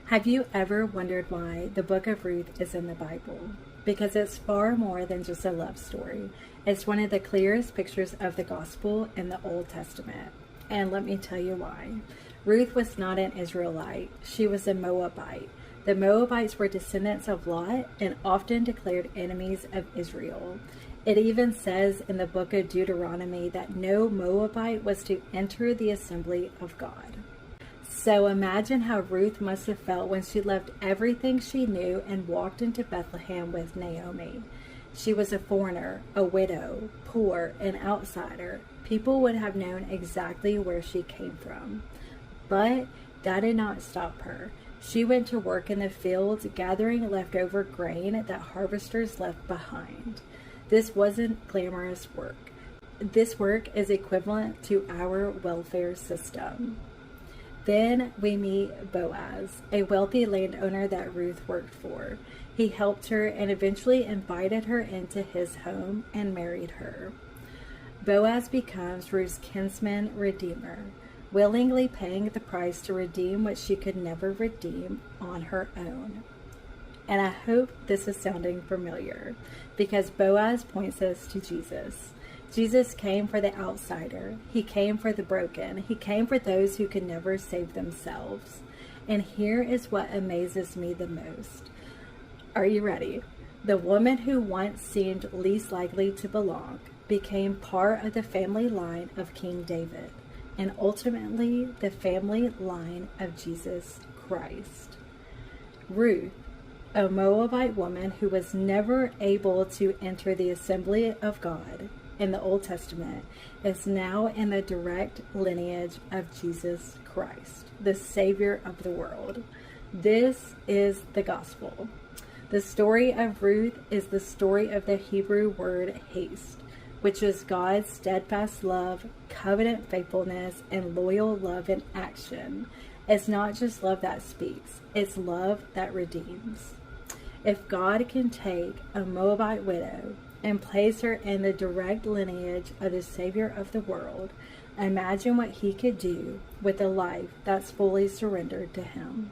Have you ever wondered why the book of Ruth is in the Bible? Because it's far more than just a love story. It's one of the clearest pictures of the gospel in the Old Testament. And let me tell you why. Ruth was not an Israelite. She was a Moabite. The Moabites were descendants of Lot and often declared enemies of Israel. It even says in the book of Deuteronomy that no Moabite was to enter the assembly of God. So imagine how Ruth must have felt when she left everything she knew and walked into Bethlehem with Naomi. She was a foreigner, a widow, poor, an outsider. People would have known exactly where she came from. But that did not stop her. She went to work in the fields, gathering leftover grain that harvesters left behind. This wasn't glamorous work. This work is equivalent to our welfare system. Then we meet Boaz, a wealthy landowner that Ruth worked for. He helped her and eventually invited her into his home and married her. Boaz becomes Ruth's Kinsman-Redeemer, willingly paying the price to redeem what she could never redeem on her own. And I hope this is sounding familiar, because Boaz points us to Jesus. Jesus came for the outsider. He came for the broken. He came for those who could never save themselves. And here is what amazes me the most. Are you ready? The woman who once seemed least likely to belong became part of the family line of King David, and ultimately the family line of Jesus Christ. Ruth, a Moabite woman who was never able to enter the assembly of God in the Old Testament, is now in the direct lineage of Jesus Christ, the Savior of the world. This is the gospel. The story of Ruth is the story of the Hebrew word Hesed, which is God's steadfast love, covenant faithfulness, and loyal love in action. It's not just love that speaks, it's love that redeems. If God can take a Moabite widow and place her in the direct lineage of the Savior of the world, imagine what he could do with a life that's fully surrendered to him.